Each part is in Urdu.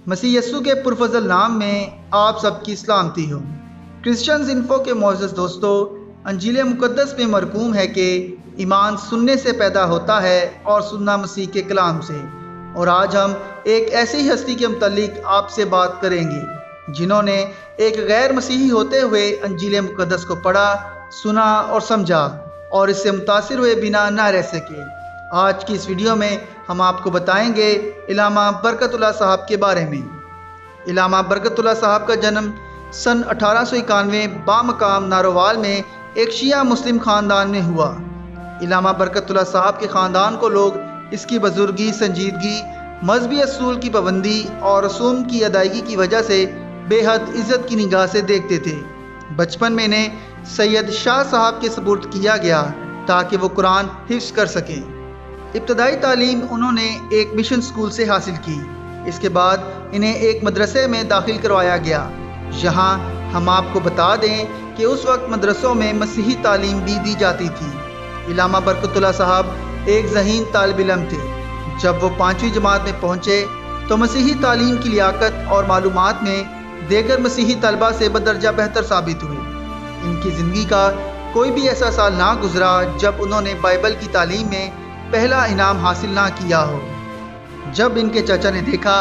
مسیح یسوع کے پرفضل نام میں آپ سب کی سلامتی ہو۔ کرسچنز انفو کے معزز دوستو، انجیل مقدس میں مرقوم ہے کہ ایمان سننے سے پیدا ہوتا ہے اور سننا مسیح کے کلام سے۔ اور آج ہم ایک ایسی ہستی کے متعلق آپ سے بات کریں گے جنہوں نے ایک غیر مسیحی ہوتے ہوئے انجیل مقدس کو پڑھا، سنا اور سمجھا اور اس سے متاثر ہوئے بنا نہ رہ سکے۔ آج کی اس ویڈیو میں ہم آپ کو بتائیں گے علامہ برکت اللہ صاحب کے بارے میں۔ علامہ برکت اللہ صاحب کا جنم سن 1891 بامقام نارووال میں ایک شیعہ مسلم خاندان میں ہوا۔ علامہ برکت اللہ صاحب کے خاندان کو لوگ اس کی بزرگی، سنجیدگی، مذہبی اصول کی پابندی اور رسوم کی ادائیگی کی وجہ سے بے حد عزت کی نگاہ سے دیکھتے تھے۔ بچپن میں انہیں سید شاہ صاحب کے سپرد کیا گیا تاکہ وہ قرآن حفظ کر سکیں۔ ابتدائی تعلیم انہوں نے ایک مشن اسکول سے حاصل کی۔ اس کے بعد انہیں ایک مدرسے میں داخل کروایا گیا۔ یہاں ہم آپ کو بتا دیں کہ اس وقت مدرسوں میں مسیحی تعلیم بھی دی جاتی تھی۔ علامہ برکت اللہ صاحب ایک ذہین طالب علم تھے۔ جب وہ 5ویں جماعت میں پہنچے تو مسیحی تعلیم کی لیاقت اور معلومات میں دیگر مسیحی طلبہ سے بدرجہ بہتر ثابت ہوئے۔ ان کی زندگی کا کوئی بھی ایسا سال نہ گزرا جب انہوں نے بائبل کی تعلیم میں پہلا انعام حاصل نہ کیا ہو۔ جب ان کے چچا نے دیکھا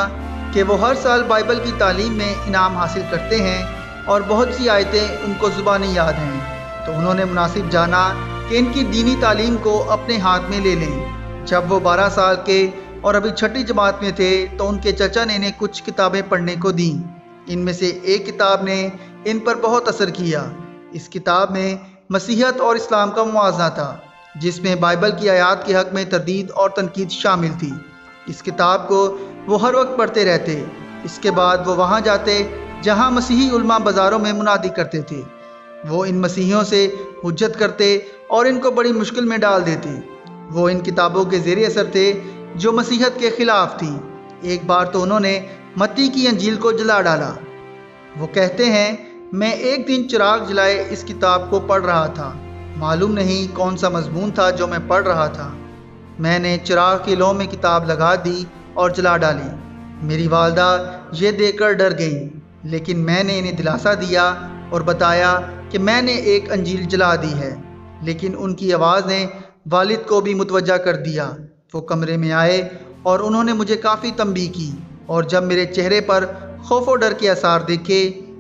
کہ وہ ہر سال بائبل کی تعلیم میں انعام حاصل کرتے ہیں اور بہت سی آیتیں ان کو زبانی یاد ہیں، تو انہوں نے مناسب جانا کہ ان کی دینی تعلیم کو اپنے ہاتھ میں لے لیں۔ جب وہ 12 سال کے اور ابھی 6ٹھی جماعت میں تھے تو ان کے چچا نے انہیں کچھ کتابیں پڑھنے کو دیں۔ ان میں سے ایک کتاب نے ان پر بہت اثر کیا۔ اس کتاب میں مسیحیت اور اسلام کا موازنہ تھا، جس میں بائبل کی آیات کے حق میں تردید اور تنقید شامل تھی۔ اس کتاب کو وہ ہر وقت پڑھتے رہتے۔ اس کے بعد وہ وہاں جاتے جہاں مسیحی علماء بازاروں میں منادی کرتے تھے۔ وہ ان مسیحیوں سے حجت کرتے اور ان کو بڑی مشکل میں ڈال دیتے۔ وہ ان کتابوں کے زیر اثر تھے جو مسیحیت کے خلاف تھی۔ ایک بار تو انہوں نے متی کی انجیل کو جلا ڈالا۔ وہ کہتے ہیں، میں ایک دن چراغ جلائے اس کتاب کو پڑھ رہا تھا۔ معلوم نہیں کون سا مضمون تھا جو میں پڑھ رہا تھا۔ میں نے چراغ کی لو میں کتاب لگا دی اور جلا ڈالی۔ میری والدہ یہ دیکھ کر ڈر گئیں، لیکن میں نے انہیں دلاسا دیا اور بتایا کہ میں نے ایک انجیل جلا دی ہے۔ لیکن ان کی آواز نے والد کو بھی متوجہ کر دیا۔ وہ کمرے میں آئے اور انہوں نے مجھے کافی تنبیہ کی، اور جب میرے چہرے پر خوف و ڈر کے آثار دیکھے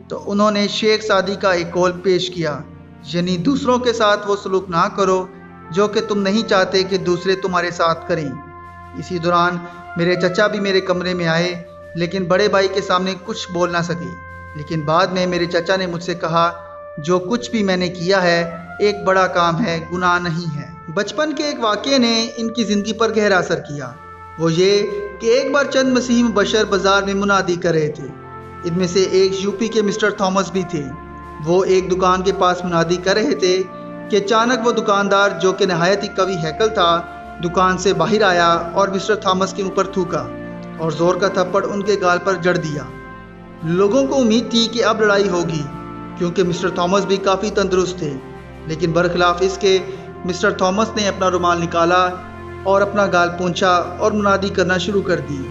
تو انہوں نے شیخ سعدی کا ایک قول پیش کیا، یعنی دوسروں کے ساتھ وہ سلوک نہ کرو جو کہ تم نہیں چاہتے کہ دوسرے تمہارے ساتھ کریں۔ اسی دوران میرے چچا بھی میرے کمرے میں آئے، لیکن بڑے بھائی کے سامنے کچھ بول نہ سکے۔ لیکن بعد میں میرے چچا نے مجھ سے کہا، جو کچھ بھی میں نے کیا ہے ایک بڑا کام ہے، گناہ نہیں ہے۔ بچپن کے ایک واقعے نے ان کی زندگی پر گہرا اثر کیا۔ وہ یہ کہ ایک بار چند مسیحی مبشر بازار میں منادی کر رہے تھے۔ ان میں سے ایک یوپی کے مسٹر تھامس بھی تھے۔ وہ ایک دکان کے پاس منادی کر رہے تھے کہ اچانک وہ دکاندار، جو کہ نہایت ہی قوی ہیکل تھا، دکان سے باہر آیا اور مسٹر تھامس کے منہ پر تھوکا اور زور کا تھپڑ ان کے گال پر جڑ دیا۔ لوگوں کو امید تھی کہ اب لڑائی ہوگی، کیونکہ مسٹر تھامس بھی کافی تندرست تھے، لیکن برخلاف اس کے مسٹر تھامس نے اپنا رومال نکالا اور اپنا گال پونچھا اور منادی کرنا شروع کر دی۔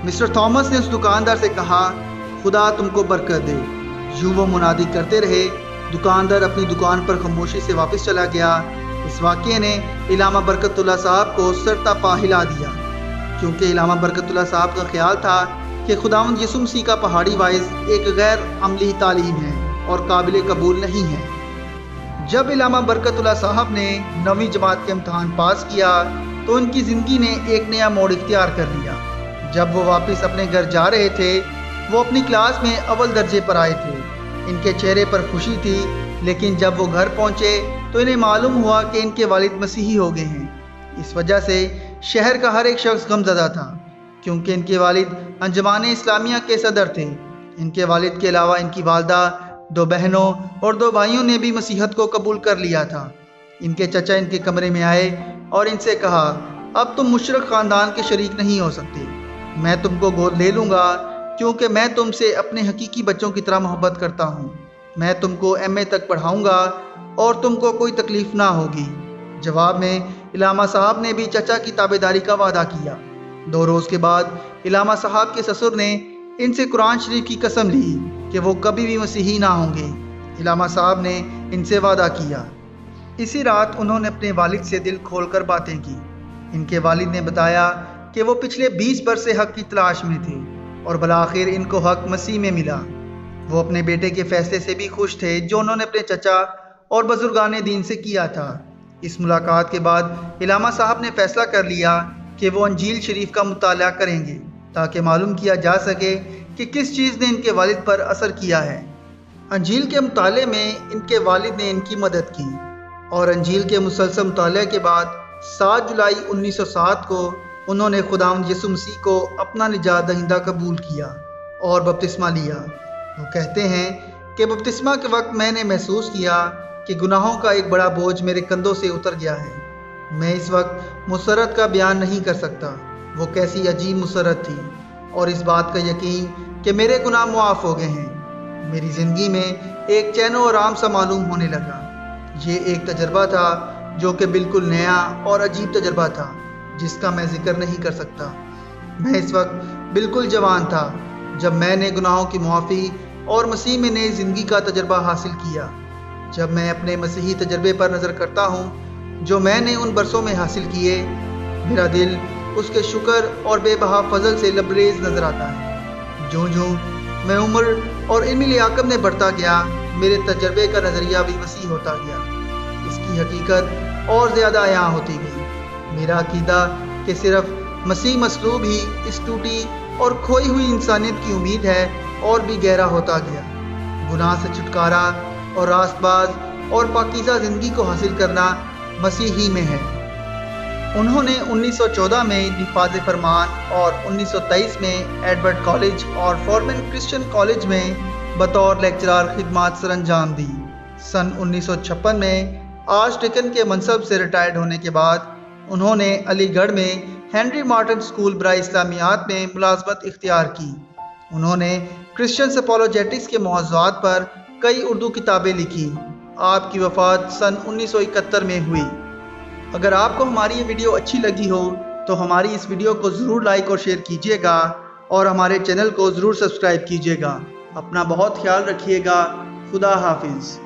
مسٹر تھامس نے اس دکاندار سے کہا، خدا تم کو برکت دے۔ یوں وہ منادی کرتے رہے۔ دکاندار اپنی دکان پر خاموشی سے واپس چلا گیا۔ اس واقعے نے علامہ برکت اللہ صاحب کو سر تا پا ہلا دیا، کیونکہ علامہ برکت اللہ صاحب کا خیال تھا کہ خداوند یسوع مسیح کا پہاڑی وائز ایک غیر عملی تعلیم ہے اور قابل قبول نہیں ہے۔ جب علامہ برکت اللہ صاحب نے 9ویں جماعت کے امتحان پاس کیا تو ان کی زندگی نے ایک نیا موڑ اختیار کر لیا۔ جب وہ واپس اپنے گھر جا رہے تھے، وہ اپنی کلاس میں اول درجے پر آئے تھے۔ ان کے چہرے پر خوشی تھی، لیکن جب وہ گھر پہنچے تو انہیں معلوم ہوا کہ ان کے والد مسیحی ہو گئے ہیں۔ اس وجہ سے شہر کا ہر ایک شخص غمزدہ تھا، کیونکہ ان کے والد انجمن اسلامیہ کے صدر تھے۔ ان کے والد کے علاوہ ان کی والدہ، 2 بہنوں اور 2 بھائیوں نے بھی مسیحیت کو قبول کر لیا تھا۔ ان کے چچا ان کے کمرے میں آئے اور ان سے کہا، اب تم مشرق خاندان کے شریک نہیں ہو سکتے۔ میں تم کو گود لے لوں گا، کیونکہ میں تم سے اپنے حقیقی بچوں کی طرح محبت کرتا ہوں۔ میں تم کو ایم اے تک پڑھاؤں گا اور تم کو کوئی تکلیف نہ ہوگی۔ جواب میں علامہ صاحب نے بھی چچا کی تابعداری کا وعدہ کیا۔ 2 روز کے بعد علامہ صاحب کے سسر نے ان سے قرآن شریف کی قسم لی کہ وہ کبھی بھی مسیحی نہ ہوں گے۔ علامہ صاحب نے ان سے وعدہ کیا۔ اسی رات انہوں نے اپنے والد سے دل کھول کر باتیں کی۔ ان کے والد نے بتایا کہ وہ پچھلے 20 برس سے حق کی تلاش میں تھے اور بالآخر ان کو حق مسیح میں ملا۔ وہ اپنے بیٹے کے فیصلے سے بھی خوش تھے جو انہوں نے اپنے چچا اور بزرگان دین سے کیا تھا۔ اس ملاقات کے بعد علامہ صاحب نے فیصلہ کر لیا کہ وہ انجیل شریف کا مطالعہ کریں گے تاکہ معلوم کیا جا سکے کہ کس چیز نے ان کے والد پر اثر کیا ہے۔ انجیل کے مطالعے میں ان کے والد نے ان کی مدد کی اور انجیل کے مسلسل مطالعے کے بعد 7 جولائی 1907 کو انہوں نے خداوند یسوع مسیح کو اپنا نجات دہندہ قبول کیا اور بپتسمہ لیا۔ وہ کہتے ہیں کہ بپتسمہ کے وقت میں نے محسوس کیا کہ گناہوں کا ایک بڑا بوجھ میرے کندھوں سے اتر گیا ہے۔ میں اس وقت مسرت کا بیان نہیں کر سکتا۔ وہ کیسی عجیب مسرت تھی اور اس بات کا یقین کہ میرے گناہ معاف ہو گئے ہیں۔ میری زندگی میں ایک چین و آرام سا معلوم ہونے لگا۔ یہ ایک تجربہ تھا جو کہ بالکل نیا اور عجیب تجربہ تھا جس کا میں ذکر نہیں کر سکتا۔ میں اس وقت بالکل جوان تھا جب میں نے گناہوں کی معافی اور مسیح میں نئی زندگی کا تجربہ حاصل کیا۔ جب میں اپنے مسیحی تجربے پر نظر کرتا ہوں جو میں نے ان برسوں میں حاصل کیے، میرا دل اس کے شکر اور بے بہا فضل سے لبریز نظر آتا ہے۔ جوں جوں میں عمر اور علمی لیاقت میں بڑھتا گیا، میرے تجربے کا نظریہ بھی وسیع ہوتا گیا۔ اس کی حقیقت اور زیادہ عیاں ہوتی گئی۔ میرا عقیدہ کہ صرف مسیح مصلوب ہی اس ٹوٹی اور کھوئی ہوئی انسانیت کی امید ہے اور بھی گہرا ہوتا گیا۔ گناہ سے چھٹکارا اور راست باز اور پاکیزہ زندگی کو حاصل کرنا مسیح ہی میں ہے۔ انہوں نے 1914 میں نفاذ فرمان اور 1923 میں ایڈورڈ کالج اور فورمن کرسچن کالج میں بطور لیکچرار خدمات سر انجام دی۔ سن 1956 میں آرچ ڈیکن کے منصب سے ریٹائرڈ ہونے کے بعد انہوں نے علی گڑھ میں ہنری مارٹن اسکول برائے اسلامیات میں ملازمت اختیار کی۔ انہوں نے کرسچن اپولوجیٹکس کے موضوعات پر کئی اردو کتابیں لکھی۔ آپ کی وفات سن 1971 میں ہوئی۔ اگر آپ کو ہماری یہ ویڈیو اچھی لگی ہو تو ہماری اس ویڈیو کو ضرور لائک اور شیئر کیجیے گا اور ہمارے چینل کو ضرور سبسکرائب کیجیے گا۔ اپنا بہت خیال رکھیے گا۔ خدا حافظ۔